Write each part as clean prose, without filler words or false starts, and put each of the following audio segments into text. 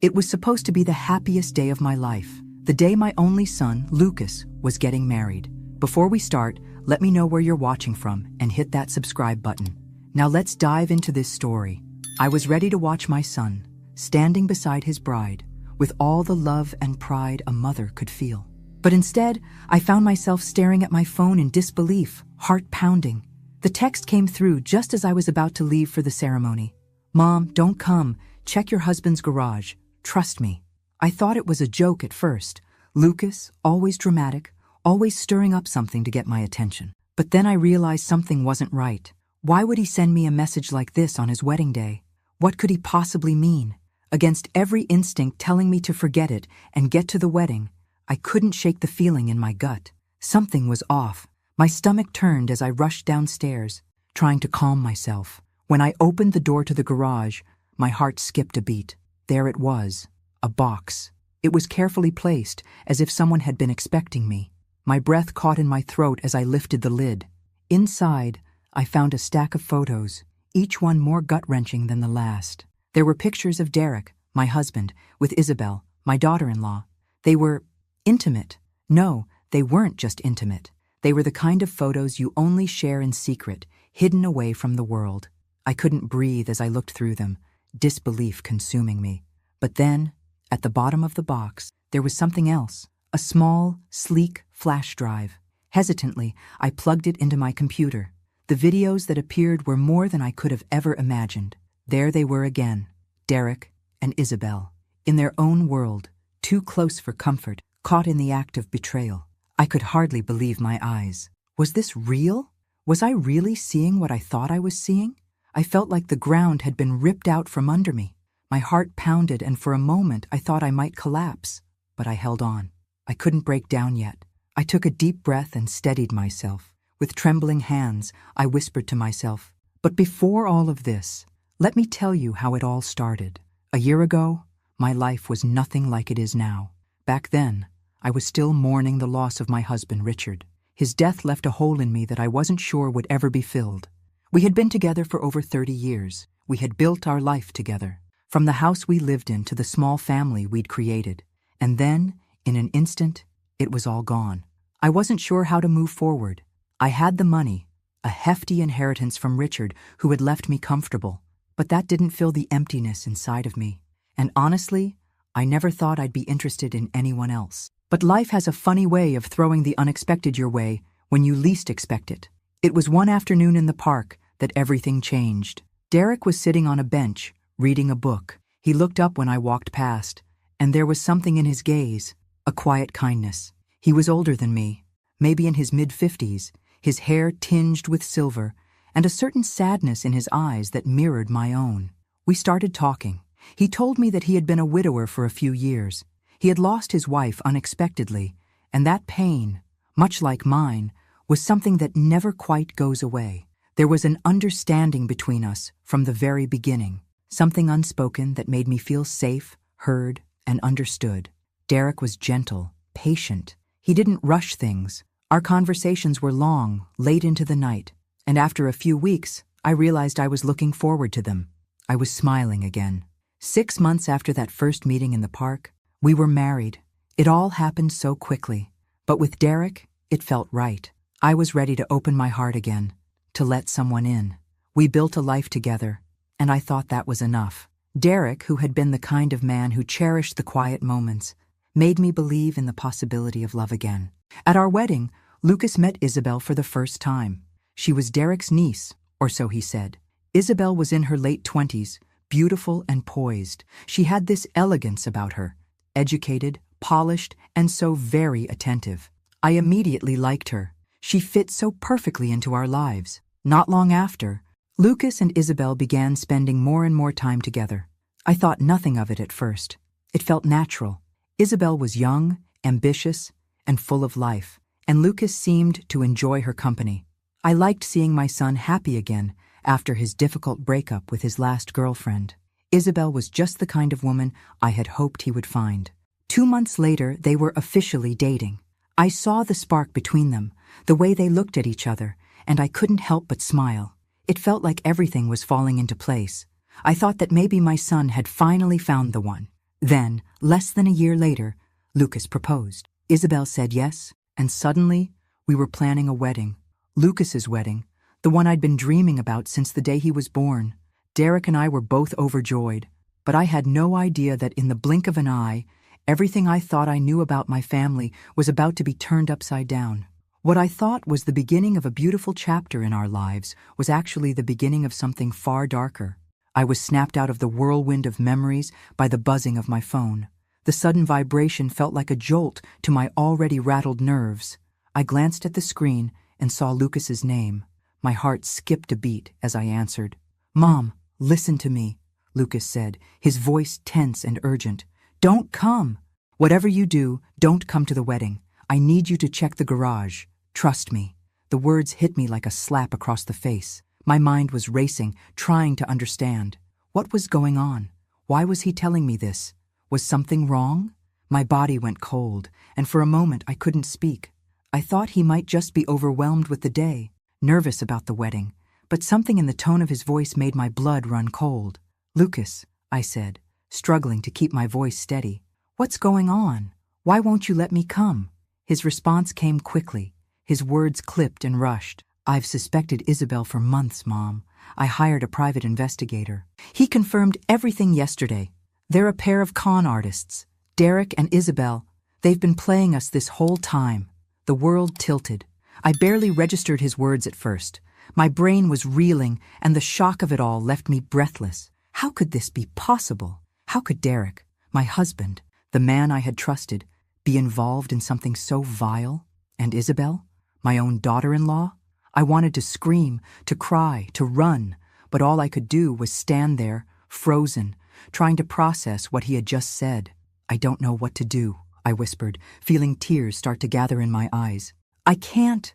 It was supposed to be the happiest day of my life, the day my only son, Lucas, was getting married. Before we start, let me know where you're watching from and hit that subscribe button. Now let's dive into this story. I was ready to watch my son, standing beside his bride, with all the love and pride a mother could feel. But instead, I found myself staring at my phone in disbelief, heart pounding. The text came through just as I was about to leave for the ceremony. "Mom, don't come. Check your husband's garage. Trust me." I thought it was a joke at first. Lucas, always dramatic, always stirring up something to get my attention. But then I realized something wasn't right. Why would he send me a message like this on his wedding day? What could he possibly mean? Against every instinct telling me to forget it and get to the wedding, I couldn't shake the feeling in my gut. Something was off. My stomach turned as I rushed downstairs, trying to calm myself. When I opened the door to the garage, my heart skipped a beat. There it was, a box. It was carefully placed, as if someone had been expecting me. My breath caught in my throat as I lifted the lid. Inside, I found a stack of photos, each one more gut-wrenching than the last. There were pictures of Derek, my husband, with Isabel, my daughter-in-law. They were intimate. No, they weren't just intimate. They were the kind of photos you only share in secret, hidden away from the world. I couldn't breathe as I looked through them, disbelief consuming me. But then, at the bottom of the box, there was something else, a small, sleek flash drive. Hesitantly, I plugged it into my computer. The videos that appeared were more than I could have ever imagined. There they were again, Derek and Isabel, in their own world, too close for comfort, caught in the act of betrayal. I could hardly believe my eyes. Was this real? Was I really seeing what I thought I was seeing? I felt like the ground had been ripped out from under me. My heart pounded, and for a moment I thought I might collapse. But I held on. I couldn't break down yet. I took a deep breath and steadied myself. With trembling hands, I whispered to myself, "But before all of this, let me tell you how it all started. A year ago, my life was nothing like it is now. Back then, I was still mourning the loss of my husband, Richard. His death left a hole in me that I wasn't sure would ever be filled. We had been together for over 30 years. We had built our life together, from the house we lived in to the small family we'd created. And then, in an instant, it was all gone. I wasn't sure how to move forward. I had the money, a hefty inheritance from Richard, who had left me comfortable. But that didn't fill the emptiness inside of me. And honestly, I never thought I'd be interested in anyone else. But life has a funny way of throwing the unexpected your way when you least expect it. It was one afternoon in the park that everything changed. Derek was sitting on a bench, reading a book. He looked up when I walked past, and there was something in his gaze, a quiet kindness. He was older than me, maybe in his mid-50s, his hair tinged with silver, and a certain sadness in his eyes that mirrored my own. We started talking. He told me that he had been a widower for a few years. He had lost his wife unexpectedly, and that pain, much like mine, was something that never quite goes away. There was an understanding between us from the very beginning, something unspoken that made me feel safe, heard, and understood. Derek was gentle, patient. He didn't rush things. Our conversations were long, late into the night, and after a few weeks, I realized I was looking forward to them. I was smiling again. 6 months after that first meeting in the park, we were married. It all happened so quickly. But with Derek, it felt right. I was ready to open my heart again, to let someone in. We built a life together, and I thought that was enough. Derek, who had been the kind of man who cherished the quiet moments, made me believe in the possibility of love again. At our wedding, Lucas met Isabel for the first time. She was Derek's niece, or so he said. Isabel was in her late 20s, beautiful and poised. She had this elegance about her, educated, polished, and so very attentive. I immediately liked her. She fit so perfectly into our lives. Not long after, Lucas and Isabel began spending more and more time together. I thought nothing of it at first. It felt natural. Isabel was young, ambitious, and full of life, and Lucas seemed to enjoy her company. I liked seeing my son happy again after his difficult breakup with his last girlfriend. Isabel was just the kind of woman I had hoped he would find. 2 months later, they were officially dating. I saw the spark between them, the way they looked at each other, and I couldn't help but smile. It felt like everything was falling into place. I thought that maybe my son had finally found the one. Then, less than a year later, Lucas proposed. Isabel said yes, and suddenly, we were planning a wedding. Lucas's wedding, the one I'd been dreaming about since the day he was born. Derek and I were both overjoyed, but I had no idea that in the blink of an eye, everything I thought I knew about my family was about to be turned upside down. What I thought was the beginning of a beautiful chapter in our lives was actually the beginning of something far darker. I was snapped out of the whirlwind of memories by the buzzing of my phone. The sudden vibration felt like a jolt to my already rattled nerves. I glanced at the screen and saw Lucas's name. My heart skipped a beat as I answered. "Mom, listen to me," Lucas said, his voice tense and urgent. "Don't come. Whatever you do, don't come to the wedding. I need you to check the garage. Trust me." The words hit me like a slap across the face. My mind was racing, trying to understand. What was going on? Why was he telling me this? Was something wrong? My body went cold, and for a moment I couldn't speak. I thought he might just be overwhelmed with the day, nervous about the wedding, but something in the tone of his voice made my blood run cold. "Lucas," I said, struggling to keep my voice steady. "What's going on? Why won't you let me come?" His response came quickly. His words clipped and rushed. "I've suspected Isabel for months, Mom. I hired a private investigator. He confirmed everything yesterday. They're a pair of con artists. Derek and Isabel. They've been playing us this whole time." The world tilted. I barely registered his words at first. My brain was reeling, and the shock of it all left me breathless. How could this be possible? How could Derek, my husband, the man I had trusted, be involved in something so vile? And Isabel, my own daughter-in-law? I wanted to scream, to cry, to run, but all I could do was stand there, frozen, trying to process what he had just said. "I don't know what to do," I whispered, feeling tears start to gather in my eyes. I can't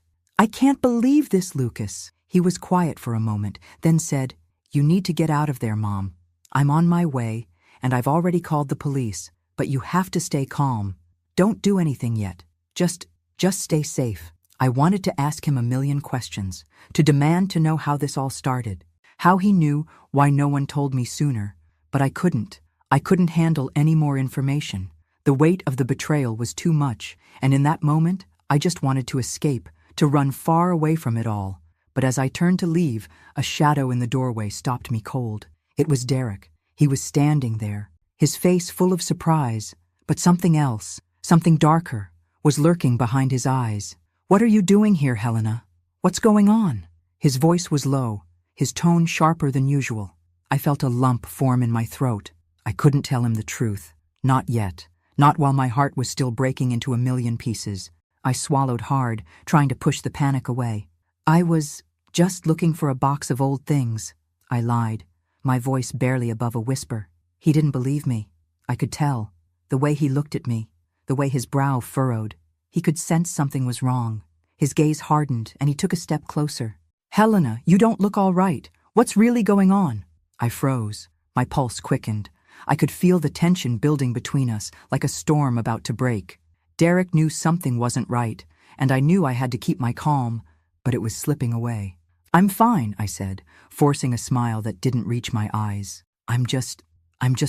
believe this, Lucas." He was quiet for a moment, then said, "You need to get out of there, Mom. I'm on my way, and I've already called the police, but you have to stay calm. Don't do anything yet. Just stay safe." I wanted to ask him a million questions, to demand to know how this all started, how he knew why no one told me sooner, but I couldn't. I couldn't handle any more information. The weight of the betrayal was too much, and in that moment, I just wanted to escape, to run far away from it all. But as I turned to leave, a shadow in the doorway stopped me cold. It was Derek. He was standing there, his face full of surprise, but something else, something darker, was lurking behind his eyes. "What are you doing here, Helena? What's going on?" His voice was low, his tone sharper than usual. I felt a lump form in my throat. I couldn't tell him the truth. Not yet. Not while my heart was still breaking into a million pieces. I swallowed hard, trying to push the panic away. "I was just looking for a box of old things," I lied, my voice barely above a whisper. He didn't believe me. I could tell. The way he looked at me, the way his brow furrowed. He could sense something was wrong. His gaze hardened, and he took a step closer. "Helena, you don't look all right. What's really going on?" I froze. My pulse quickened. I could feel the tension building between us, like a storm about to break. Derek knew something wasn't right, and I knew I had to keep my calm, but it was slipping away. "I'm fine," I said, forcing a smile that didn't reach my eyes. I'm just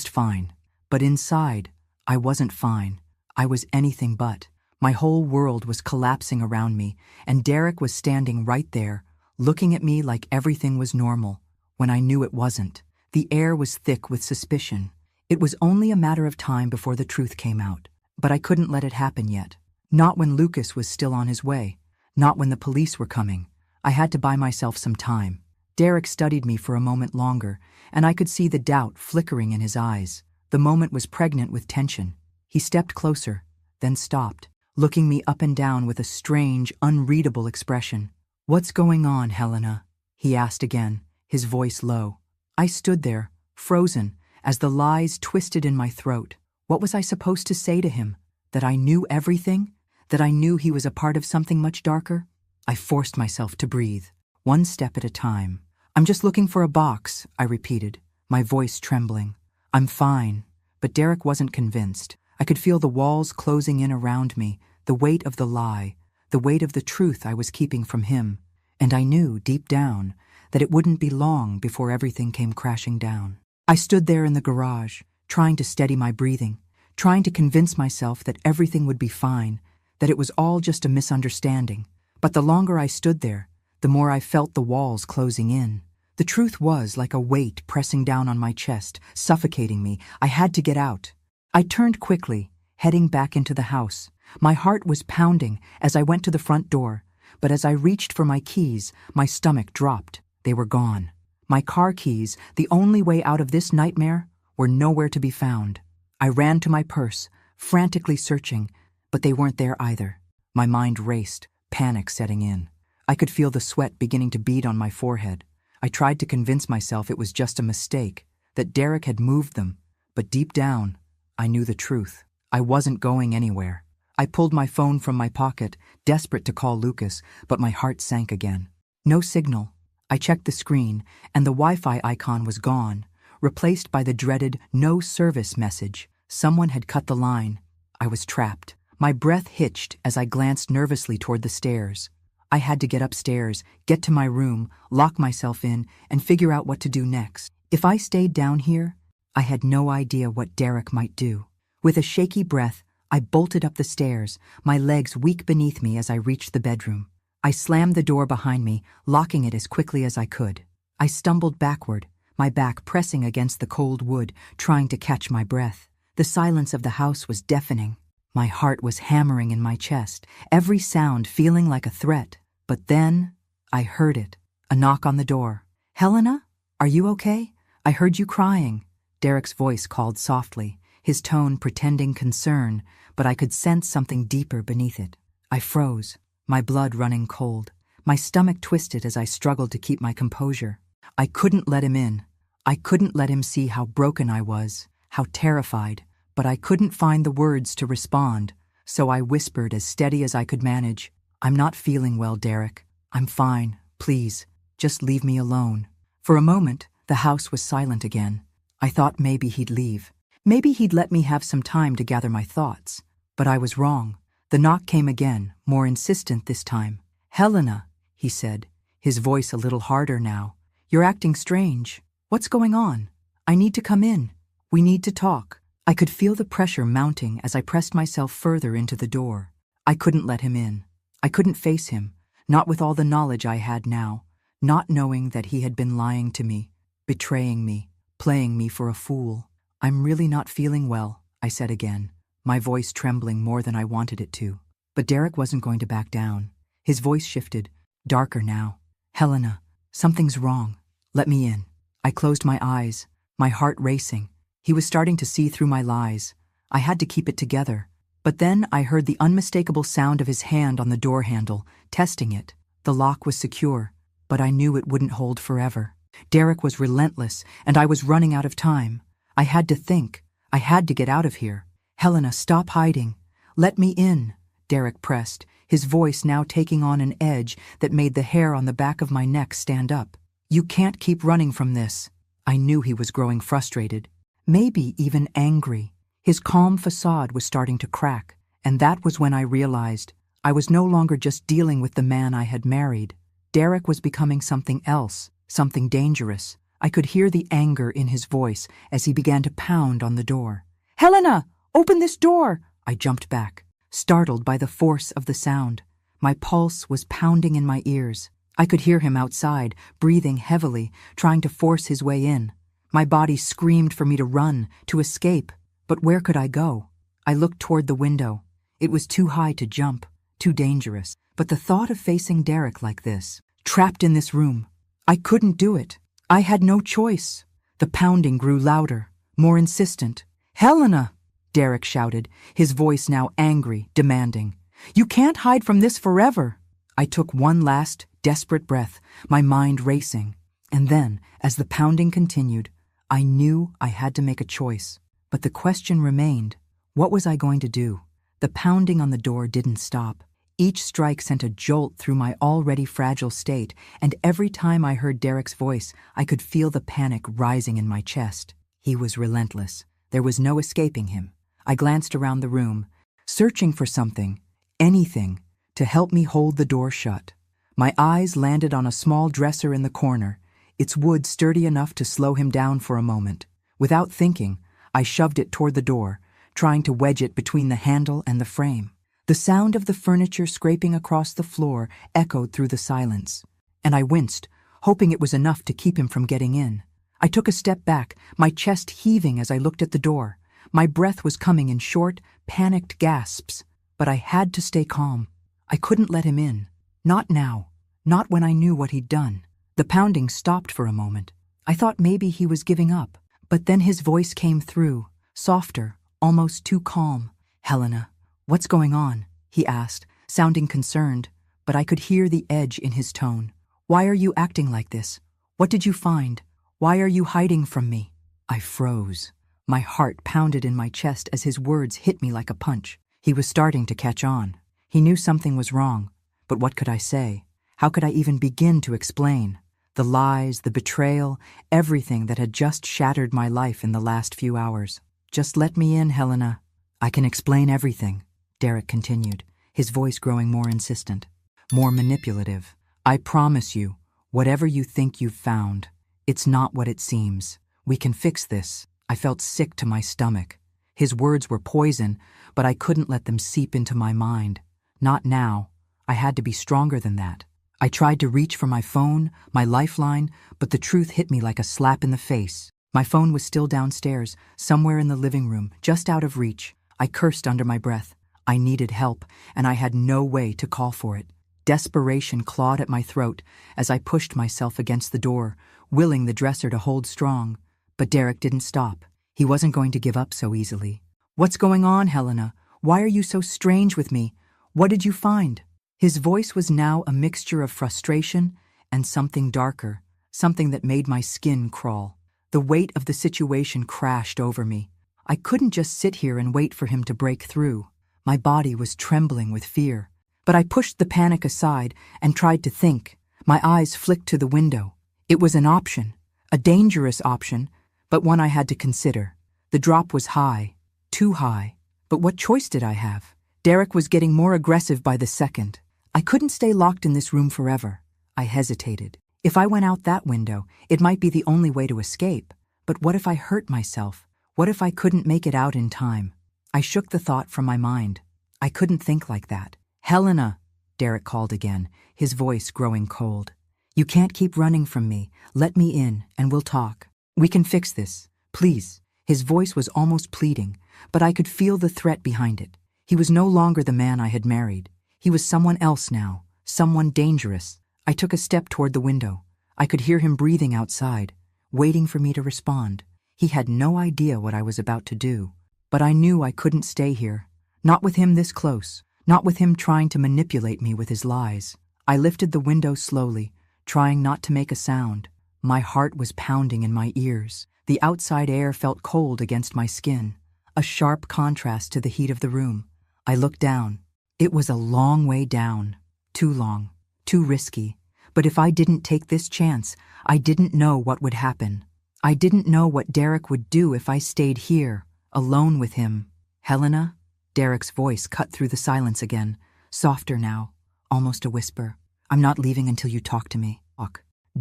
fine." But inside, I wasn't fine. I was anything but. My whole world was collapsing around me, and Derek was standing right there, looking at me like everything was normal, when I knew it wasn't. The air was thick with suspicion. It was only a matter of time before the truth came out. But I couldn't let it happen yet. Not when Lucas was still on his way. Not when the police were coming. I had to buy myself some time. Derek studied me for a moment longer, and I could see the doubt flickering in his eyes. The moment was pregnant with tension. He stepped closer, then stopped, looking me up and down with a strange, unreadable expression. "What's going on, Helena?" he asked again, his voice low. I stood there, frozen, as the lies twisted in my throat. What was I supposed to say to him? That I knew everything? That I knew he was a part of something much darker? I forced myself to breathe, one step at a time. "I'm just looking for a box," I repeated, my voice trembling. "I'm fine." But Derek wasn't convinced. I could feel the walls closing in around me, the weight of the lie, the weight of the truth I was keeping from him. And I knew, deep down, that it wouldn't be long before everything came crashing down. I stood there in the garage, trying to steady my breathing, trying to convince myself that everything would be fine, that it was all just a misunderstanding. But the longer I stood there, the more I felt the walls closing in. The truth was like a weight pressing down on my chest, suffocating me. I had to get out. I turned quickly, heading back into the house. My heart was pounding as I went to the front door, but as I reached for my keys, my stomach dropped. They were gone. My car keys, the only way out of this nightmare, were nowhere to be found. I ran to my purse, frantically searching, but they weren't there either. My mind raced, panic setting in. I could feel the sweat beginning to bead on my forehead. I tried to convince myself it was just a mistake, that Derek had moved them, but deep down, I knew the truth. I wasn't going anywhere. I pulled my phone from my pocket, desperate to call Lucas, but my heart sank again. No signal. I checked the screen, and the Wi-Fi icon was gone, replaced by the dreaded no service message. Someone had cut the line. I was trapped. My breath hitched as I glanced nervously toward the stairs. I had to get upstairs, get to my room, lock myself in, and figure out what to do next. If I stayed down here, I had no idea what Derek might do. With a shaky breath, I bolted up the stairs, my legs weak beneath me as I reached the bedroom. I slammed the door behind me, locking it as quickly as I could. I stumbled backward, my back pressing against the cold wood, trying to catch my breath. The silence of the house was deafening. My heart was hammering in my chest, every sound feeling like a threat. But then, I heard it. A knock on the door. "Helena? Are you okay? I heard you crying." Derek's voice called softly, his tone pretending concern, but I could sense something deeper beneath it. I froze, my blood running cold. My stomach twisted as I struggled to keep my composure. I couldn't let him in. I couldn't let him see how broken I was, how terrified, but I couldn't find the words to respond, so I whispered as steady as I could manage, "I'm not feeling well, Derek. I'm fine. Please, just leave me alone." For a moment, the house was silent again. I thought maybe he'd leave. Maybe he'd let me have some time to gather my thoughts. But I was wrong. The knock came again, more insistent this time. "Helena," he said, his voice a little harder now. "You're acting strange. What's going on? I need to come in. We need to talk." I could feel the pressure mounting as I pressed myself further into the door. I couldn't let him in. I couldn't face him, not with all the knowledge I had now, not knowing that he had been lying to me, betraying me, playing me for a fool. "I'm really not feeling well," I said again, my voice trembling more than I wanted it to. But Derek wasn't going to back down. His voice shifted, darker now. "Helena, something's wrong. Let me in." I closed my eyes, my heart racing. He was starting to see through my lies. I had to keep it together. But then I heard the unmistakable sound of his hand on the door handle, testing it. The lock was secure, but I knew it wouldn't hold forever. Derek was relentless, and I was running out of time. I had to think. I had to get out of here. "Helena, stop hiding. Let me in," Derek pressed, his voice now taking on an edge that made the hair on the back of my neck stand up. "You can't keep running from this." I knew he was growing frustrated, maybe even angry. His calm facade was starting to crack, and that was when I realized I was no longer just dealing with the man I had married. Derek was becoming something else, something dangerous. I could hear the anger in his voice as he began to pound on the door. "Helena, open this door!" I jumped back, startled by the force of the sound. My pulse was pounding in my ears. I could hear him outside, breathing heavily, trying to force his way in. My body screamed for me to run, to escape. But where could I go? I looked toward the window. It was too high to jump, too dangerous. But the thought of facing Derek like this, trapped in this room, I couldn't do it. I had no choice. The pounding grew louder, more insistent. "Helena!" Derek shouted, his voice now angry, demanding. "You can't hide from this forever." I took one last, desperate breath, my mind racing. And then, as the pounding continued, I knew I had to make a choice. But the question remained, what was I going to do? The pounding on the door didn't stop. Each strike sent a jolt through my already fragile state, and every time I heard Derek's voice, I could feel the panic rising in my chest. He was relentless. There was no escaping him. I glanced around the room, searching for something, anything, to help me hold the door shut. My eyes landed on a small dresser in the corner, its wood sturdy enough to slow him down for a moment. Without thinking, I shoved it toward the door, trying to wedge it between the handle and the frame. The sound of the furniture scraping across the floor echoed through the silence, and I winced, hoping it was enough to keep him from getting in. I took a step back, my chest heaving as I looked at the door. My breath was coming in short, panicked gasps, but I had to stay calm. I couldn't let him in. Not now. Not when I knew what he'd done. The pounding stopped for a moment. I thought maybe he was giving up, but then his voice came through, softer, almost too calm. "Helena, what's going on?" he asked, sounding concerned, but I could hear the edge in his tone. "Why are you acting like this? What did you find? Why are you hiding from me?" I froze. My heart pounded in my chest as his words hit me like a punch. He was starting to catch on. He knew something was wrong, but what could I say? How could I even begin to explain? The lies, the betrayal, everything that had just shattered my life in the last few hours. "Just let me in, Helena. I can explain everything," Derek continued, his voice growing more insistent, more manipulative. "I promise you, whatever you think you've found, it's not what it seems. We can fix this." I felt sick to my stomach. His words were poison, but I couldn't let them seep into my mind. Not now. I had to be stronger than that. I tried to reach for my phone, my lifeline, but the truth hit me like a slap in the face. My phone was still downstairs, somewhere in the living room, just out of reach. I cursed under my breath. I needed help, and I had no way to call for it. Desperation clawed at my throat as I pushed myself against the door, willing the dresser to hold strong. But Derek didn't stop. He wasn't going to give up so easily. "What's going on, Helena? Why are you so strange with me? What did you find?" His voice was now a mixture of frustration and something darker, something that made my skin crawl. The weight of the situation crashed over me. I couldn't just sit here and wait for him to break through. My body was trembling with fear. But I pushed the panic aside and tried to think. My eyes flicked to the window. It was an option, a dangerous option, but one I had to consider. The drop was high, too high. But what choice did I have? Derek was getting more aggressive by the second. I couldn't stay locked in this room forever. I hesitated. If I went out that window, it might be the only way to escape. But what if I hurt myself? What if I couldn't make it out in time? I shook the thought from my mind. I couldn't think like that. "Helena," Derek called again, his voice growing cold. "You can't keep running from me. Let me in, and we'll talk. We can fix this. Please." His voice was almost pleading, but I could feel the threat behind it. He was no longer the man I had married. He was someone else now, someone dangerous. I took a step toward the window. I could hear him breathing outside, waiting for me to respond. He had no idea what I was about to do. But I knew I couldn't stay here. Not with him this close. Not with him trying to manipulate me with his lies. I lifted the window slowly, trying not to make a sound. My heart was pounding in my ears. The outside air felt cold against my skin, a sharp contrast to the heat of the room. I looked down. It was a long way down. Too long. Too risky. But if I didn't take this chance, I didn't know what would happen. I didn't know what Derek would do if I stayed here, alone with him. "Helena?" Derek's voice cut through the silence again, softer now, almost a whisper. "I'm not leaving until you talk to me.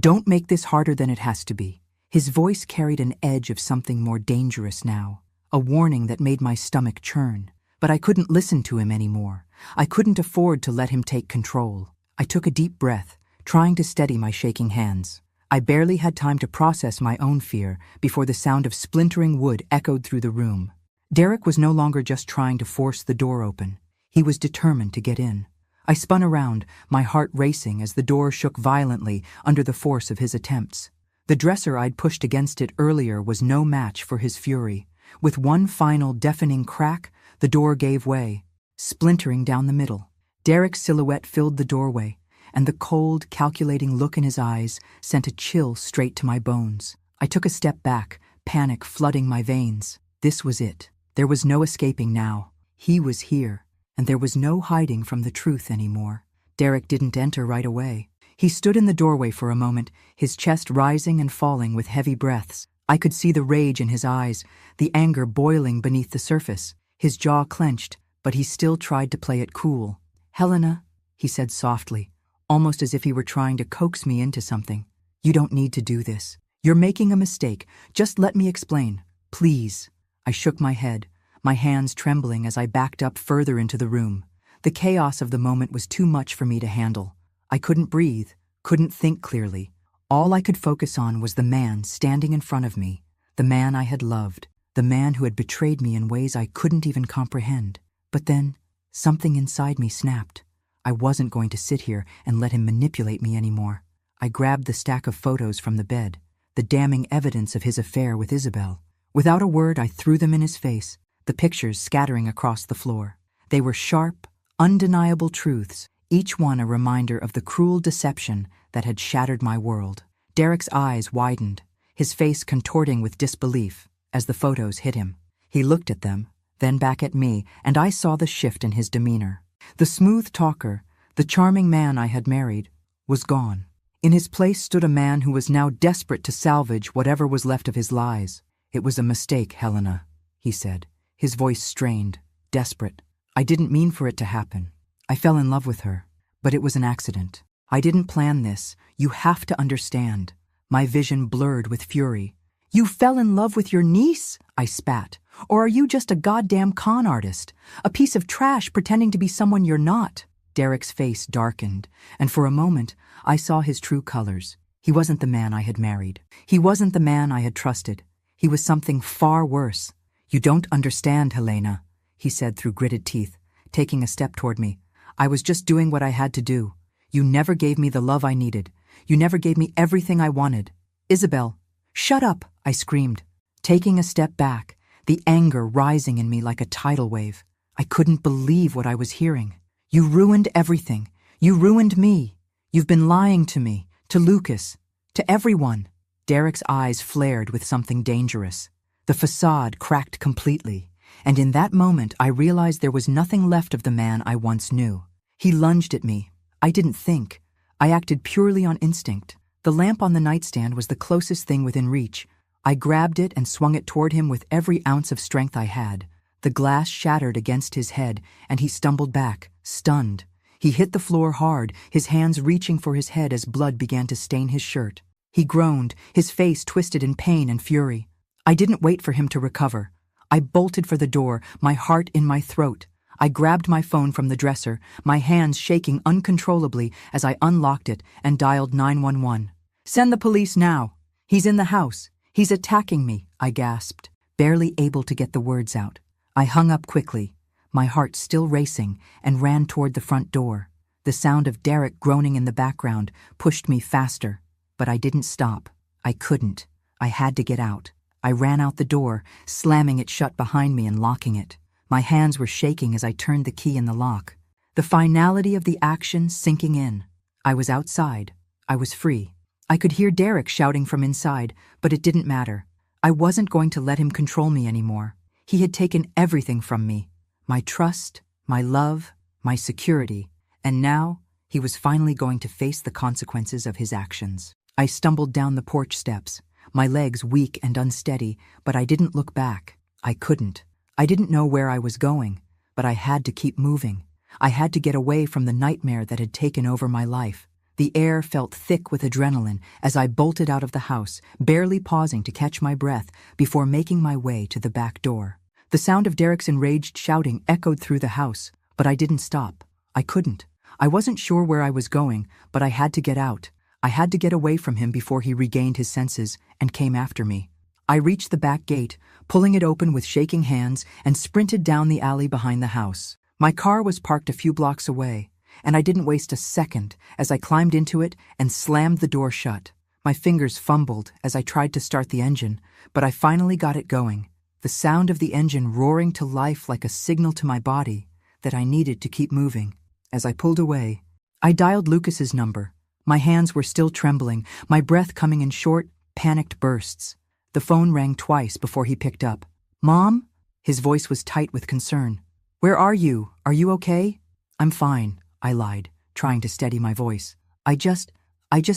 Don't make this harder than it has to be." His voice carried an edge of something more dangerous now, a warning that made my stomach churn. But I couldn't listen to him anymore. I couldn't afford to let him take control. I took a deep breath, trying to steady my shaking hands. I barely had time to process my own fear before the sound of splintering wood echoed through the room. Derek was no longer just trying to force the door open. He was determined to get in. I spun around, my heart racing as the door shook violently under the force of his attempts. The dresser I'd pushed against it earlier was no match for his fury. With one final deafening crack, the door gave way, splintering down the middle. Derek's silhouette filled the doorway, and the cold, calculating look in his eyes sent a chill straight to my bones. I took a step back, panic flooding my veins. This was it. There was no escaping now. He was here, and there was no hiding from the truth anymore. Derek didn't enter right away. He stood in the doorway for a moment, his chest rising and falling with heavy breaths. I could see the rage in his eyes, the anger boiling beneath the surface. His jaw clenched, but he still tried to play it cool. "Helena," he said softly, almost as if he were trying to coax me into something. "You don't need to do this. You're making a mistake. Just let me explain. Please." I shook my head, my hands trembling as I backed up further into the room. The chaos of the moment was too much for me to handle. I couldn't breathe, couldn't think clearly. All I could focus on was the man standing in front of me, the man I had loved, the man who had betrayed me in ways I couldn't even comprehend. But then, something inside me snapped. I wasn't going to sit here and let him manipulate me anymore. I grabbed the stack of photos from the bed, the damning evidence of his affair with Isabel. Without a word, I threw them in his face, the pictures scattering across the floor. They were sharp, undeniable truths, each one a reminder of the cruel deception that had shattered my world. Derek's eyes widened, his face contorting with disbelief as the photos hit him. He looked at them, then back at me, and I saw the shift in his demeanor. The smooth talker, the charming man I had married, was gone. In his place stood a man who was now desperate to salvage whatever was left of his lies. "It was a mistake, Helena," he said, his voice strained, desperate. "I didn't mean for it to happen. I fell in love with her, but it was an accident. I didn't plan this. You have to understand." My vision blurred with fury. "You fell in love with your niece?" I spat. "Or are you just a goddamn con artist? A piece of trash pretending to be someone you're not?" Derek's face darkened, and for a moment I saw his true colors. He wasn't the man I had married. He wasn't the man I had trusted. He was something far worse. "You don't understand, Helena," he said through gritted teeth, taking a step toward me. "I was just doing what I had to do. You never gave me the love I needed. You never gave me everything I wanted. Isabel." "Shut up," I screamed, taking a step back, the anger rising in me like a tidal wave. I couldn't believe what I was hearing. "You ruined everything. You ruined me. You've been lying to me, to Lucas, to everyone." Derek's eyes flared with something dangerous. The facade cracked completely, and in that moment I realized there was nothing left of the man I once knew. He lunged at me. I didn't think. I acted purely on instinct. The lamp on the nightstand was the closest thing within reach. I grabbed it and swung it toward him with every ounce of strength I had. The glass shattered against his head, and he stumbled back, stunned. He hit the floor hard, his hands reaching for his head as blood began to stain his shirt. He groaned, his face twisted in pain and fury. I didn't wait for him to recover. I bolted for the door, my heart in my throat. I grabbed my phone from the dresser, my hands shaking uncontrollably as I unlocked it and dialed 911. "Send the police now. He's in the house. He's attacking me," I gasped, barely able to get the words out. I hung up quickly, my heart still racing, and ran toward the front door. The sound of Derek groaning in the background pushed me faster. But I didn't stop. I couldn't. I had to get out. I ran out the door, slamming it shut behind me and locking it. My hands were shaking as I turned the key in the lock. The finality of the action sinking in. I was outside. I was free. I could hear Derek shouting from inside, but it didn't matter. I wasn't going to let him control me anymore. He had taken everything from me. My trust, my love, my security. And now, he was finally going to face the consequences of his actions. I stumbled down the porch steps, my legs weak and unsteady, but I didn't look back. I couldn't. I didn't know where I was going, but I had to keep moving. I had to get away from the nightmare that had taken over my life. The air felt thick with adrenaline as I bolted out of the house, barely pausing to catch my breath before making my way to the back door. The sound of Derek's enraged shouting echoed through the house, but I didn't stop. I couldn't. I wasn't sure where I was going, but I had to get out. I had to get away from him before he regained his senses and came after me. I reached the back gate, pulling it open with shaking hands, and sprinted down the alley behind the house. My car was parked a few blocks away, and I didn't waste a second as I climbed into it and slammed the door shut. My fingers fumbled as I tried to start the engine, but I finally got it going, the sound of the engine roaring to life like a signal to my body that I needed to keep moving. As I pulled away, I dialed Lucas's number. My hands were still trembling, my breath coming in short, panicked bursts. The phone rang twice before he picked up. "Mom?" His voice was tight with concern. "Where are you? Are you okay?" "I'm fine," I lied, trying to steady my voice. I just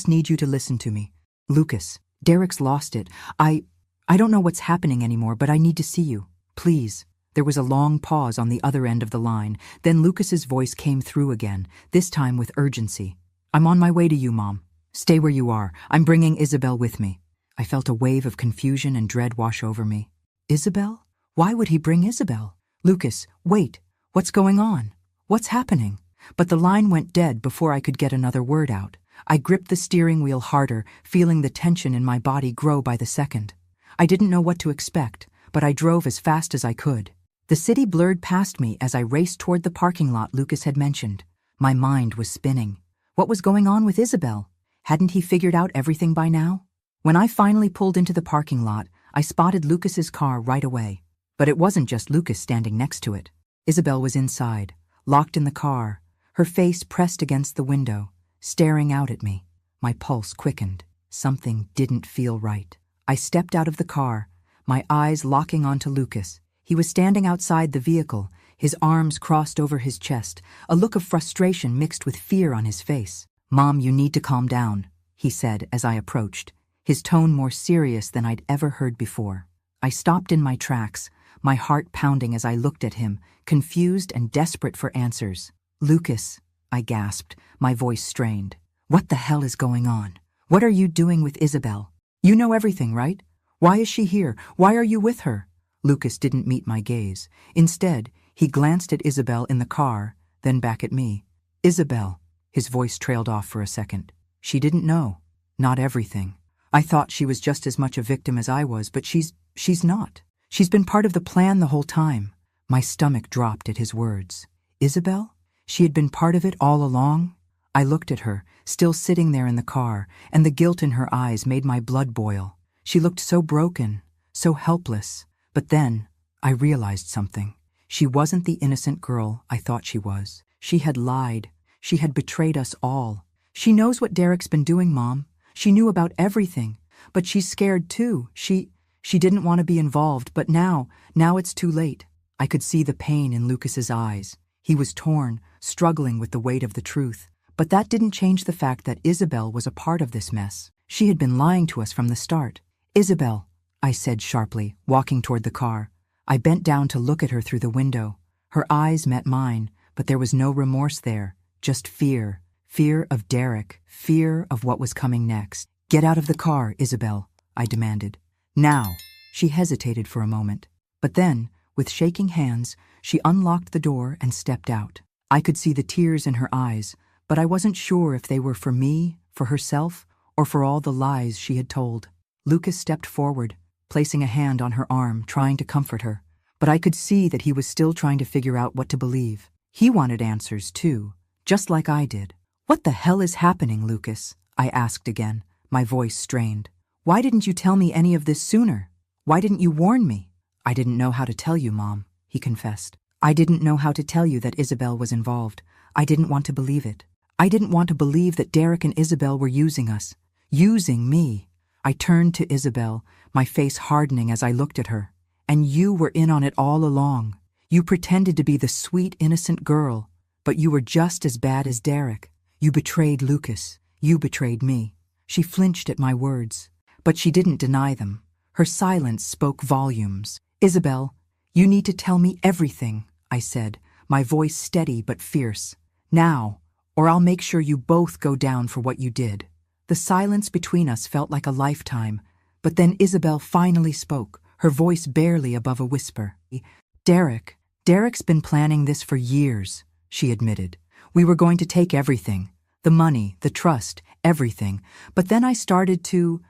need you to listen to me. Lucas, Derek's lost it. I don't know what's happening anymore, but I need to see you. Please." There was a long pause on the other end of the line. Then Lucas's voice came through again, this time with urgency. "I'm on my way to you, Mom. Stay where you are. I'm bringing Isabel with me." I felt a wave of confusion and dread wash over me. Isabel? Why would he bring Isabel? Lucas, wait, what's going on? What's happening? But the line went dead before I could get another word out. I gripped the steering wheel harder, feeling the tension in my body grow by the second. I didn't know what to expect, but I drove as fast as I could. The city blurred past me as I raced toward the parking lot Lucas had mentioned. My mind was spinning. What was going on with Isabel? Hadn't he figured out everything by now? When I finally pulled into the parking lot, I spotted Lucas's car right away. But it wasn't just Lucas standing next to it. Isabel was inside, locked in the car, her face pressed against the window, staring out at me. My pulse quickened. Something didn't feel right. I stepped out of the car, my eyes locking onto Lucas. He was standing outside the vehicle, his arms crossed over his chest, a look of frustration mixed with fear on his face. "Mom, you need to calm down," he said as I approached, his tone more serious than I'd ever heard before. I stopped in my tracks, my heart pounding as I looked at him, confused and desperate for answers. "Lucas," I gasped, my voice strained. "What the hell is going on? What are you doing with Isabel? You know everything, right? Why is she here? Why are you with her?" Lucas didn't meet my gaze. Instead, he glanced at Isabel in the car, then back at me. "Isabel," his voice trailed off for a second. "She didn't know. Not everything. I thought she was just as much a victim as I was, but she's not. She's been part of the plan the whole time." My stomach dropped at his words. Isabel? She had been part of it all along? I looked at her, still sitting there in the car, and the guilt in her eyes made my blood boil. She looked so broken, so helpless. But then, I realized something. She wasn't the innocent girl I thought she was. She had lied. She had betrayed us all. "She knows what Derek's been doing, Mom. She knew about everything. But she's scared too. She didn't want to be involved, but now it's too late." I could see the pain in Lucas's eyes. He was torn, struggling with the weight of the truth. But that didn't change the fact that Isabel was a part of this mess. She had been lying to us from the start. "Isabel," I said sharply, walking toward the car. I bent down to look at her through the window. Her eyes met mine, but there was no remorse there, just fear. Fear of Derek, fear of what was coming next. "Get out of the car, Isabel," I demanded. "Now." She hesitated for a moment. But then, with shaking hands, she unlocked the door and stepped out. I could see the tears in her eyes, but I wasn't sure if they were for me, for herself, or for all the lies she had told. Lucas stepped forward, placing a hand on her arm, trying to comfort her. But I could see that he was still trying to figure out what to believe. He wanted answers, too, just like I did. "What the hell is happening, Lucas?" I asked again, my voice strained. "Why didn't you tell me any of this sooner? Why didn't you warn me?" "I didn't know how to tell you, Mom," he confessed. "I didn't know how to tell you that Isabel was involved. I didn't want to believe it. I didn't want to believe that Derek and Isabel were using us. Using me." I turned to Isabel, my face hardening as I looked at her. "And you were in on it all along. You pretended to be the sweet, innocent girl, but you were just as bad as Derek. You betrayed Lucas. You betrayed me." She flinched at my words, but she didn't deny them. Her silence spoke volumes. "Isabel, you need to tell me everything," I said, my voice steady but fierce. "Now, or I'll make sure you both go down for what you did." The silence between us felt like a lifetime, but then Isabel finally spoke, her voice barely above a whisper. Derek's been planning this for years," she admitted. "We were going to take everything, the money, the trust, everything. But then I started to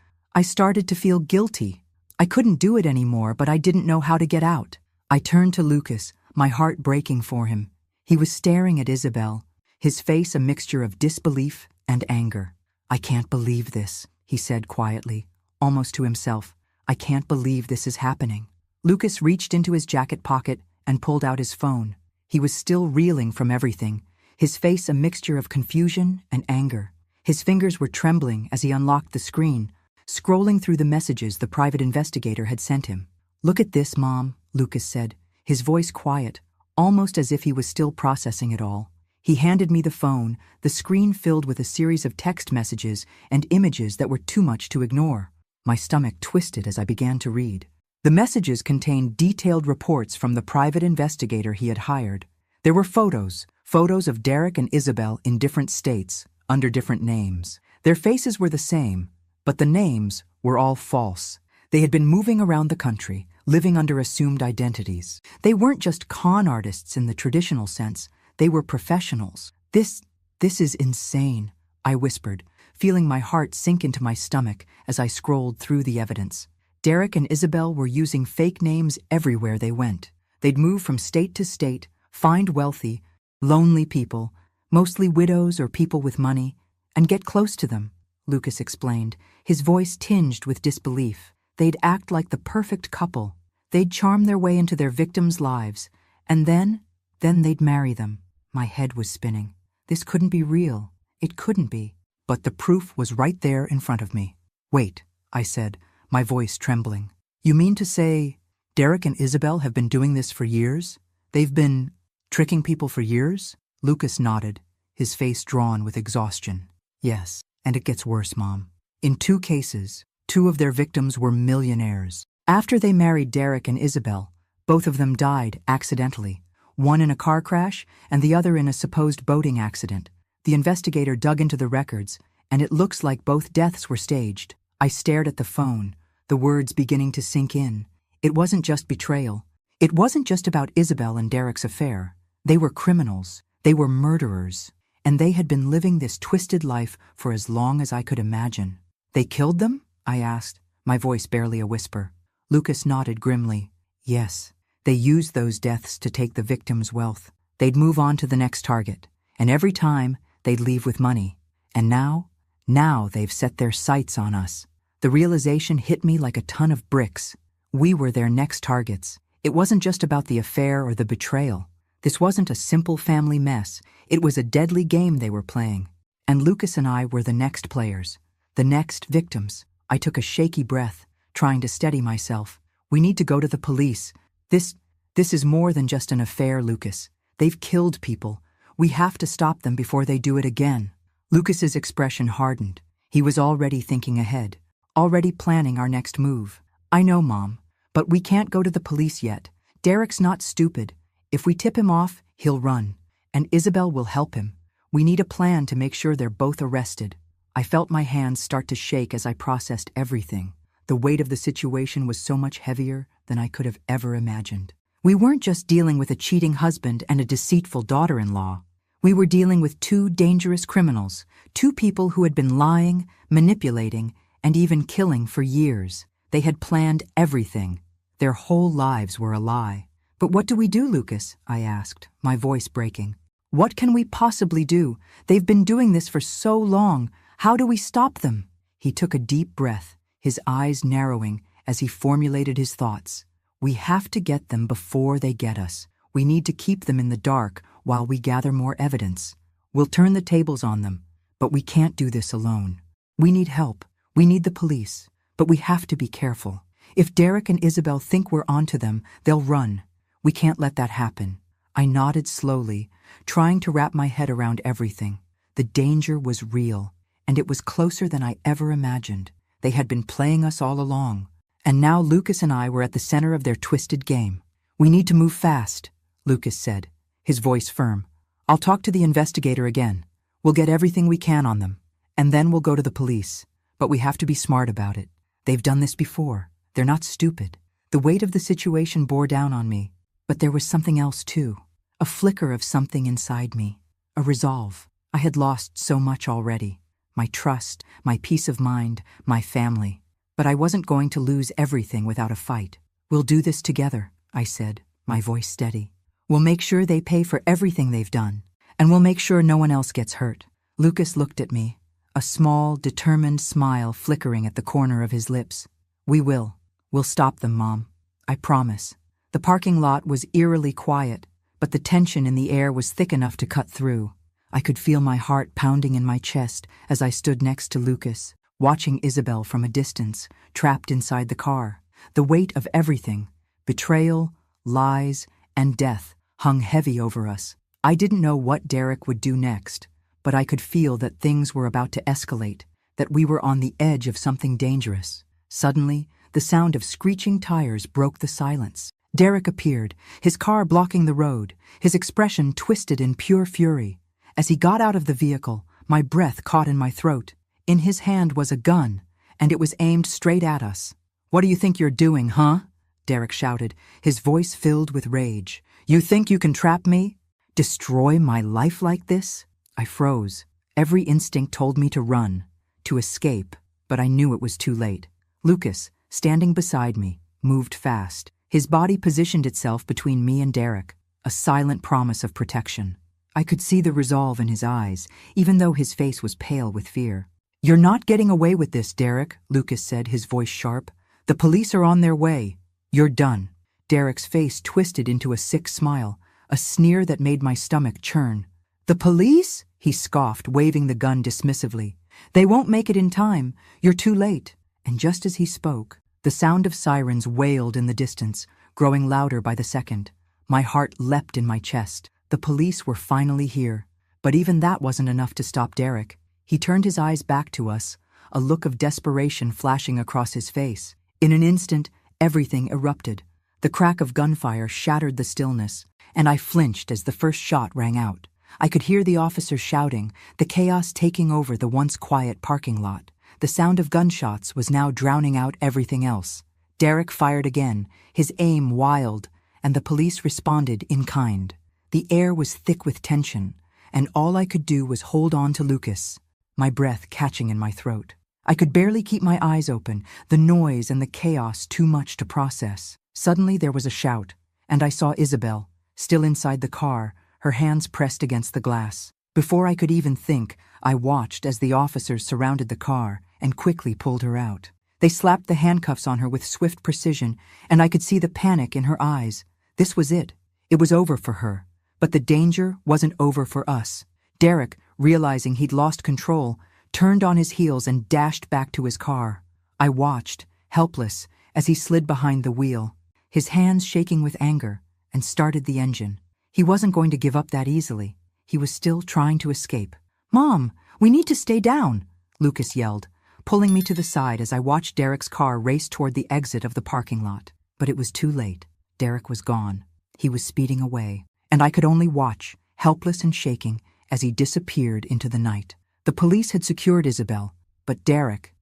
feel guilty. I couldn't do it anymore, but I didn't know how to get out." I turned to Lucas, my heart breaking for him. He was staring at Isabel, his face a mixture of disbelief and anger. "I can't believe this," he said quietly, almost to himself. "I can't believe this is happening." Lucas reached into his jacket pocket and pulled out his phone. He was still reeling from everything, his face a mixture of confusion and anger. His fingers were trembling as he unlocked the screen, scrolling through the messages the private investigator had sent him. "Look at this, Mom," Lucas said, his voice quiet, almost as if he was still processing it all. He handed me the phone, the screen filled with a series of text messages and images that were too much to ignore. My stomach twisted as I began to read. The messages contained detailed reports from the private investigator he had hired. There were photos of Derek and Isabel in different states, under different names. Their faces were the same, but the names were all false. They had been moving around the country, living under assumed identities. They weren't just con artists in the traditional sense, they were professionals. This is insane, I whispered, feeling my heart sink into my stomach as I scrolled through the evidence. Derek and Isabel were using fake names everywhere they went. They'd move from state to state, find wealthy, lonely people, mostly widows or people with money, and get close to them, Lucas explained, his voice tinged with disbelief. They'd act like the perfect couple. They'd charm their way into their victims' lives, and then they'd marry them. My head was spinning. This couldn't be real. It couldn't be. But the proof was right there in front of me. Wait, I said, my voice trembling. You mean to say Derek and Isabel have been doing this for years? They've been tricking people for years? Lucas nodded, his face drawn with exhaustion. Yes, and it gets worse, Mom. In 2 cases, 2 of their victims were millionaires. After they married Derek and Isabel, both of them died accidentally, one in a car crash and the other in a supposed boating accident. The investigator dug into the records, and it looks like both deaths were staged. I stared at the phone, the words beginning to sink in. It wasn't just betrayal. It wasn't just about Isabel and Derek's affair. They were criminals. They were murderers. And they had been living this twisted life for as long as I could imagine. They killed them? I asked, my voice barely a whisper. Lucas nodded grimly. Yes, they used those deaths to take the victim's wealth. They'd move on to the next target, and every time, they'd leave with money. And now they've set their sights on us. The realization hit me like a ton of bricks. We were their next targets. It wasn't just about the affair or the betrayal. This wasn't a simple family mess. It was a deadly game they were playing. And Lucas and I were the next players, the next victims. I took a shaky breath, trying to steady myself. We need to go to the police. This is more than just an affair, Lucas. They've killed people. We have to stop them before they do it again. Lucas's expression hardened. He was already thinking ahead, already planning our next move. I know, Mom, but we can't go to the police yet. Derek's not stupid. If we tip him off, he'll run, and Isabel will help him. We need a plan to make sure they're both arrested. I felt my hands start to shake as I processed everything. The weight of the situation was so much heavier than I could have ever imagined. We weren't just dealing with a cheating husband and a deceitful daughter-in-law. We were dealing with 2 dangerous criminals, 2 people who had been lying, manipulating, and even killing for years. They had planned everything. Their whole lives were a lie. But what do we do, Lucas? I asked, my voice breaking. What can we possibly do? They've been doing this for so long. How do we stop them? He took a deep breath, his eyes narrowing as he formulated his thoughts. We have to get them before they get us. We need to keep them in the dark while we gather more evidence. We'll turn the tables on them, but we can't do this alone. We need help. We need the police, but we have to be careful. If Derek and Isabel think we're onto them, they'll run. We can't let that happen. I nodded slowly, trying to wrap my head around everything. The danger was real, and it was closer than I ever imagined. They had been playing us all along, and now Lucas and I were at the center of their twisted game. We need to move fast, Lucas said, his voice firm. I'll talk to the investigator again. We'll get everything we can on them, and then we'll go to the police. But we have to be smart about it. They've done this before. They're not stupid. The weight of the situation bore down on me. But there was something else too. A flicker of something inside me. A resolve. I had lost so much already. My trust, my peace of mind, my family. But I wasn't going to lose everything without a fight. We'll do this together, I said, my voice steady. We'll make sure they pay for everything they've done. And we'll make sure no one else gets hurt. Lucas looked at me, a small, determined smile flickering at the corner of his lips. We will. We'll stop them, Mom. I promise. The parking lot was eerily quiet, but the tension in the air was thick enough to cut through. I could feel my heart pounding in my chest as I stood next to Lucas, watching Isabel from a distance, trapped inside the car. The weight of everything, betrayal, lies, and death, hung heavy over us. I didn't know what Derek would do next, but I could feel that things were about to escalate, that we were on the edge of something dangerous. Suddenly, the sound of screeching tires broke the silence. Derek appeared, his car blocking the road, his expression twisted in pure fury. As he got out of the vehicle, my breath caught in my throat. In his hand was a gun, and it was aimed straight at us. "What do you think you're doing, huh?" Derek shouted, his voice filled with rage. "You think you can trap me? Destroy my life like this?" I froze. Every instinct told me to run, to escape, but I knew it was too late. Lucas, standing beside me, moved fast. His body positioned itself between me and Derek, a silent promise of protection. I could see the resolve in his eyes, even though his face was pale with fear. "You're not getting away with this, Derek," Lucas said, his voice sharp. "The police are on their way. You're done." Derek's face twisted into a sick smile, a sneer that made my stomach churn. "The police?" he scoffed, waving the gun dismissively. "They won't make it in time. You're too late." And just as he spoke, the sound of sirens wailed in the distance, growing louder by the second. My heart leapt in my chest. The police were finally here. But even that wasn't enough to stop Derek. He turned his eyes back to us, a look of desperation flashing across his face. In an instant, everything erupted. The crack of gunfire shattered the stillness, and I flinched as the first shot rang out. I could hear the officers shouting, the chaos taking over the once quiet parking lot. The sound of gunshots was now drowning out everything else. Derek fired again, his aim wild, and the police responded in kind. The air was thick with tension, and all I could do was hold on to Lucas, my breath catching in my throat. I could barely keep my eyes open, the noise and the chaos too much to process. Suddenly there was a shout, and I saw Isabel, still inside the car, her hands pressed against the glass. Before I could even think, I watched as the officers surrounded the car and quickly pulled her out. They slapped the handcuffs on her with swift precision, and I could see the panic in her eyes. This was it. It was over for her. But the danger wasn't over for us. Derek, realizing he'd lost control, turned on his heels and dashed back to his car. I watched, helpless, as he slid behind the wheel, his hands shaking with anger, and started the engine. He wasn't going to give up that easily. He was still trying to escape. "Mom, we need to stay down," Lucas yelled, pulling me to the side as I watched Derek's car race toward the exit of the parking lot. But it was too late. Derek was gone. He was speeding away, and I could only watch, helpless and shaking, as he disappeared into the night. The police had secured Isabel, but Derek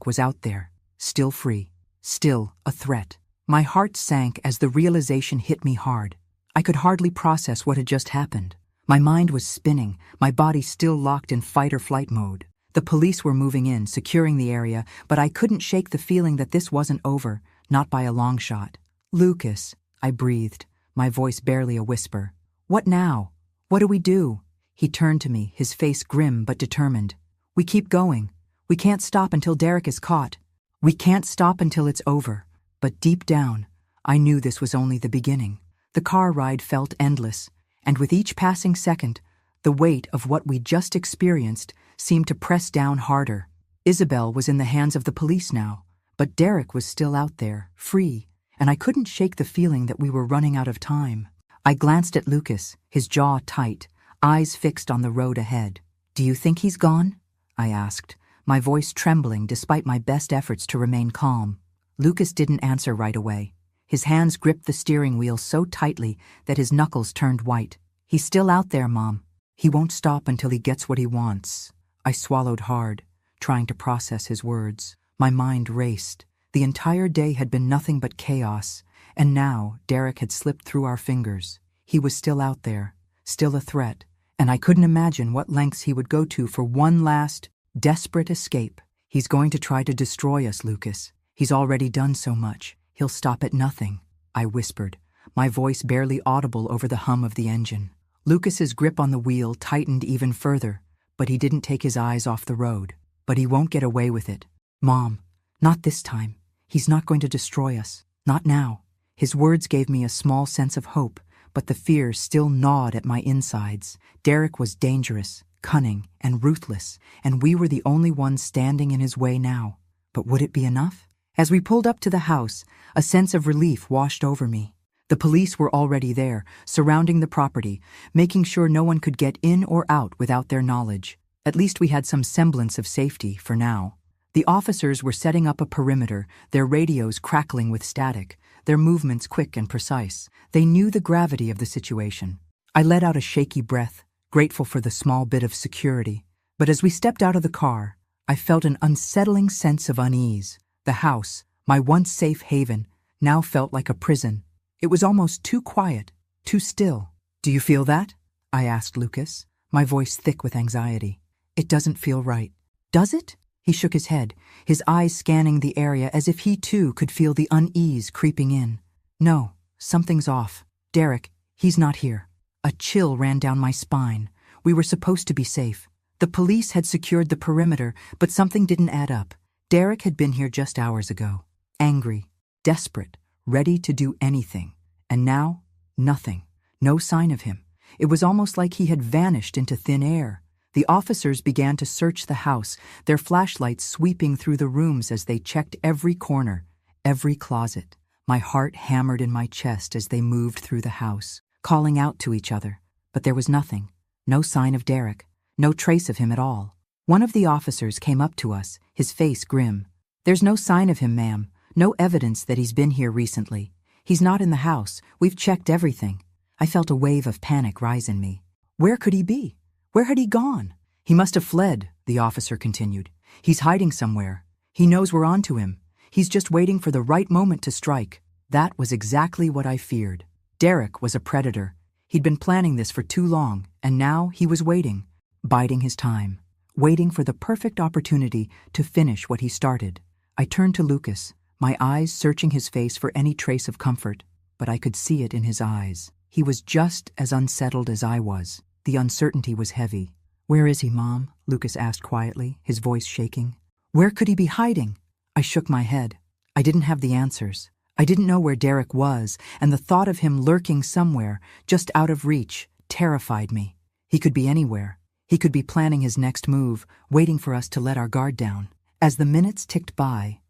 was out there, still free, still a threat. My heart sank as the realization hit me hard. I could hardly process what had just happened. My mind was spinning, my body still locked in fight-or-flight mode. The police were moving in, securing the area, but I couldn't shake the feeling that this wasn't over, not by a long shot. "Lucas," I breathed, my voice barely a whisper. "What now? What do we do?" He turned to me, his face grim but determined. "We keep going. We can't stop until Derek is caught. We can't stop until it's over." But deep down, I knew this was only the beginning. The car ride felt endless, and with each passing second, the weight of what we'd just experienced seemed to press down harder. Isabel was in the hands of the police now, but Derek was still out there, free, and I couldn't shake the feeling that we were running out of time. I glanced at Lucas, his jaw tight, eyes fixed on the road ahead. "Do you think he's gone?" I asked, my voice trembling despite my best efforts to remain calm. Lucas didn't answer right away. His hands gripped the steering wheel so tightly that his knuckles turned white. "He's still out there, Mom. He won't stop until he gets what he wants." I swallowed hard, trying to process his words. My mind raced. The entire day had been nothing but chaos, and now Derek had slipped through our fingers. He was still out there, still a threat, and I couldn't imagine what lengths he would go to for one last, desperate escape. "He's going to try to destroy us, Lucas. He's already done so much. He'll stop at nothing," I whispered, my voice barely audible over the hum of the engine. Lucas's grip on the wheel tightened even further, but he didn't take his eyes off the road. "But he won't get away with it. Mom, not this time. He's not going to destroy us. Not now." His words gave me a small sense of hope, but the fear still gnawed at my insides. Derek was dangerous, cunning, and ruthless, and we were the only ones standing in his way now. But would it be enough? As we pulled up to the house, a sense of relief washed over me. The police were already there, surrounding the property, making sure no one could get in or out without their knowledge. At least we had some semblance of safety for now. The officers were setting up a perimeter, their radios crackling with static, their movements quick and precise. They knew the gravity of the situation. I let out a shaky breath, grateful for the small bit of security. But as we stepped out of the car, I felt an unsettling sense of unease. The house, my once safe haven, now felt like a prison. It was almost too quiet, too still. "Do you feel that?" I asked Lucas, my voice thick with anxiety. "It doesn't feel right." "Does it?" He shook his head, his eyes scanning the area as if he too could feel the unease creeping in. "No, something's off. Derek, he's not here." A chill ran down my spine. We were supposed to be safe. The police had secured the perimeter, but something didn't add up. Derek had been here just hours ago. Angry, desperate, ready to do anything. And now, nothing. No sign of him. It was almost like he had vanished into thin air. The officers began to search the house, their flashlights sweeping through the rooms as they checked every corner, every closet. My heart hammered in my chest as they moved through the house, calling out to each other. But there was nothing. No sign of Derek. No trace of him at all. One of the officers came up to us, his face grim. "There's no sign of him, ma'am. No evidence that he's been here recently. He's not in the house. We've checked everything." I felt a wave of panic rise in me. Where could he be? Where had he gone? "He must have fled," the officer continued. "He's hiding somewhere. He knows we're onto him. He's just waiting for the right moment to strike." That was exactly what I feared. Derek was a predator. He'd been planning this for too long, and now he was waiting, biding his time, waiting for the perfect opportunity to finish what he started. I turned to Lucas, my eyes searching his face for any trace of comfort, but I could see it in his eyes. He was just as unsettled as I was. The uncertainty was heavy. "Where is he, Mom?" Lucas asked quietly, his voice shaking. "Where could he be hiding?" I shook my head. I didn't have the answers. I didn't know where Derek was, and the thought of him lurking somewhere, just out of reach, terrified me. He could be anywhere. He could be planning his next move, waiting for us to let our guard down. As the minutes ticked by,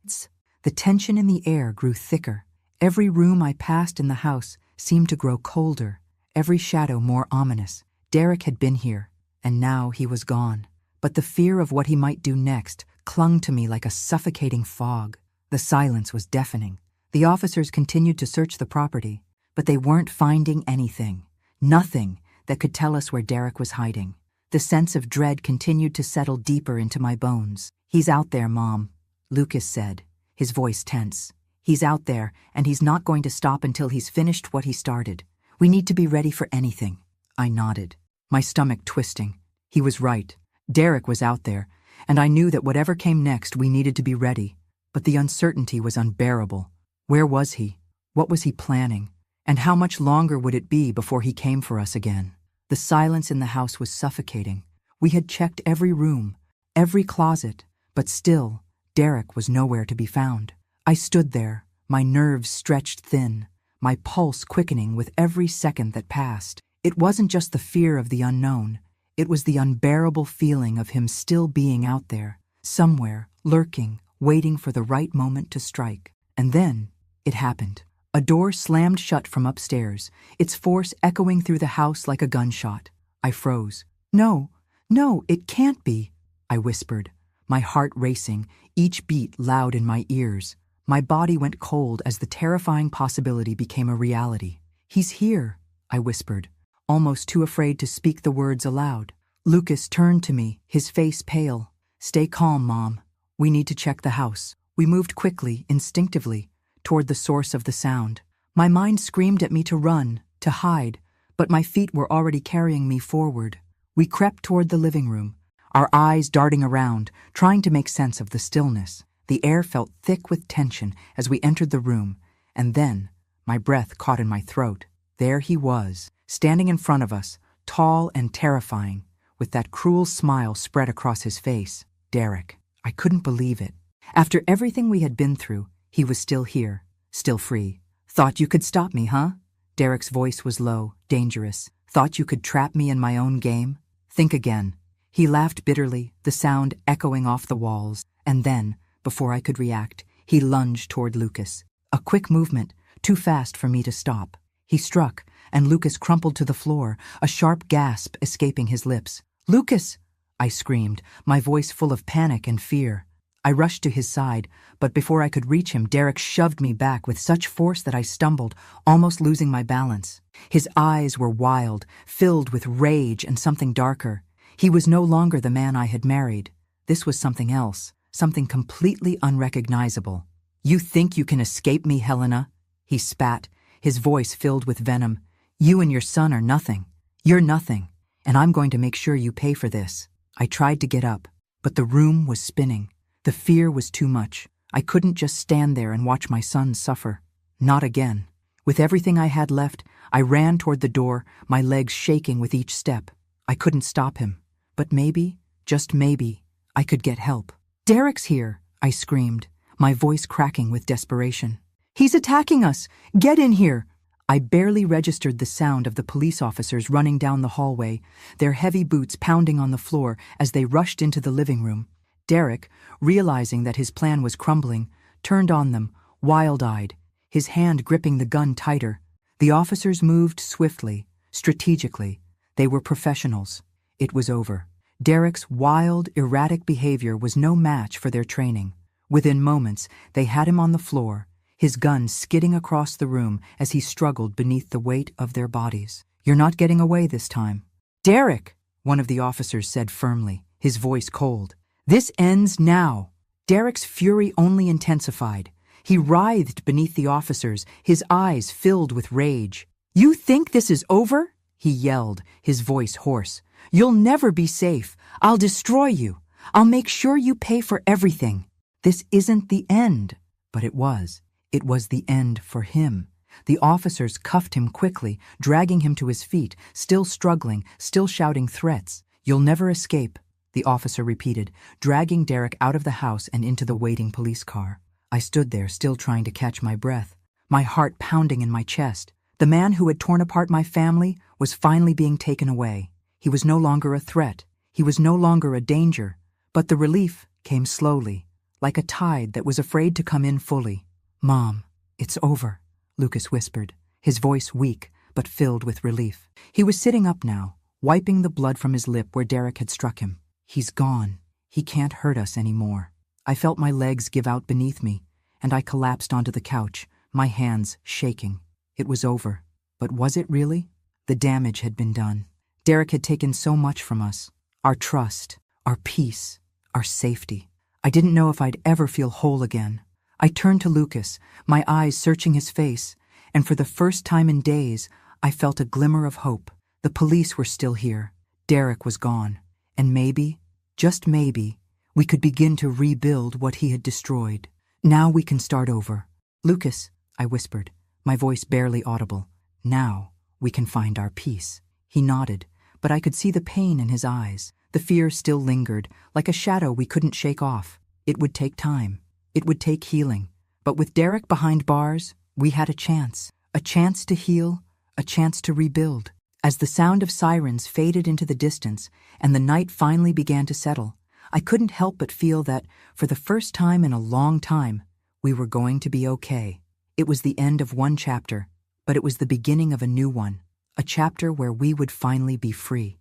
the tension in the air grew thicker. Every room I passed in the house seemed to grow colder, every shadow more ominous. Derek had been here, and now he was gone. But the fear of what he might do next clung to me like a suffocating fog. The silence was deafening. The officers continued to search the property, but they weren't finding anything. Nothing that could tell us where Derek was hiding. The sense of dread continued to settle deeper into my bones. "He's out there, Mom," Lucas said, his voice tense. "He's out there, and he's not going to stop until he's finished what he started. We need to be ready for anything." I nodded, my stomach twisting. He was right. Derek was out there, and I knew that whatever came next, we needed to be ready. But the uncertainty was unbearable. Where was he? What was he planning? And how much longer would it be before he came for us again? The silence in the house was suffocating. We had checked every room, every closet, but still, Derek was nowhere to be found. I stood there, my nerves stretched thin, my pulse quickening with every second that passed. It wasn't just the fear of the unknown. It was the unbearable feeling of him still being out there, somewhere, lurking, waiting for the right moment to strike. And then, it happened. A door slammed shut from upstairs, its force echoing through the house like a gunshot. I froze. "No, no, it can't be," I whispered, my heart racing, each beat loud in my ears. My body went cold as the terrifying possibility became a reality. "He's here," I whispered, almost too afraid to speak the words aloud. Lucas turned to me, his face pale. "Stay calm, Mom. We need to check the house." We moved quickly, instinctively, toward the source of the sound. My mind screamed at me to run, to hide, but my feet were already carrying me forward. We crept toward the living room, our eyes darting around, trying to make sense of the stillness. The air felt thick with tension as we entered the room, and then, my breath caught in my throat. There he was, standing in front of us, tall and terrifying, with that cruel smile spread across his face. Derek. I couldn't believe it. After everything we had been through, he was still here, still free. "Thought you could stop me, huh?" Derek's voice was low, dangerous. "Thought you could trap me in my own game? Think again." He laughed bitterly, the sound echoing off the walls. And then, before I could react, he lunged toward Lucas. A quick movement, too fast for me to stop. He struck, and Lucas crumpled to the floor, a sharp gasp escaping his lips. "Lucas!" I screamed, my voice full of panic and fear. I rushed to his side, but before I could reach him, Derek shoved me back with such force that I stumbled, almost losing my balance. His eyes were wild, filled with rage and something darker. He was no longer the man I had married. This was something else, something completely unrecognizable. "You think you can escape me, Helena?" He spat, his voice filled with venom. "You and your son are nothing. You're nothing, and I'm going to make sure you pay for this." I tried to get up, but the room was spinning. The fear was too much. I couldn't just stand there and watch my son suffer. Not again. With everything I had left, I ran toward the door, my legs shaking with each step. I couldn't stop him, but maybe, just maybe, I could get help. "Derek's here," I screamed, my voice cracking with desperation. "He's attacking us! Get in here!" I barely registered the sound of the police officers running down the hallway, their heavy boots pounding on the floor as they rushed into the living room. Derek, realizing that his plan was crumbling, turned on them, wild-eyed, his hand gripping the gun tighter. The officers moved swiftly, strategically. They were professionals. It was over. Derek's wild, erratic behavior was no match for their training. Within moments, they had him on the floor, his gun skidding across the room as he struggled beneath the weight of their bodies. "You're not getting away this time." "Derek," one of the officers said firmly, his voice cold. "This ends now." Derek's fury only intensified. He writhed beneath the officers, his eyes filled with rage. "You think this is over?" he yelled, his voice hoarse. "You'll never be safe. I'll destroy you. I'll make sure you pay for everything." This isn't the end. But it was. It was the end for him. The officers cuffed him quickly, dragging him to his feet, still struggling, still shouting threats. "You'll never escape," the officer repeated, dragging Derek out of the house and into the waiting police car. I stood there, still trying to catch my breath, my heart pounding in my chest. The man who had torn apart my family was finally being taken away. He was no longer a threat. He was no longer a danger. But the relief came slowly, like a tide that was afraid to come in fully. "Mom, it's over," Lucas whispered, his voice weak but filled with relief. He was sitting up now, wiping the blood from his lip where Derek had struck him. "He's gone. He can't hurt us anymore." I felt my legs give out beneath me, and I collapsed onto the couch, my hands shaking. It was over. But was it really? The damage had been done. Derek had taken so much from us. Our trust, our peace, our safety. I didn't know if I'd ever feel whole again. I turned to Lucas, my eyes searching his face, and for the first time in days, I felt a glimmer of hope. The police were still here. Derek was gone. And maybe, just maybe, we could begin to rebuild what he had destroyed. "Now we can start over." "Lucas," I whispered, my voice barely audible. "Now we can find our peace." He nodded, but I could see the pain in his eyes. The fear still lingered, like a shadow we couldn't shake off. It would take time. It would take healing. But with Derek behind bars, we had a chance to heal, a chance to rebuild. As the sound of sirens faded into the distance and the night finally began to settle, I couldn't help but feel that, for the first time in a long time, we were going to be okay. It was the end of one chapter, but it was the beginning of a new one, a chapter where we would finally be free.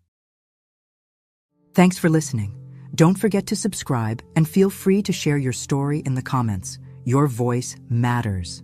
Thanks for listening. Don't forget to subscribe and feel free to share your story in the comments. Your voice matters.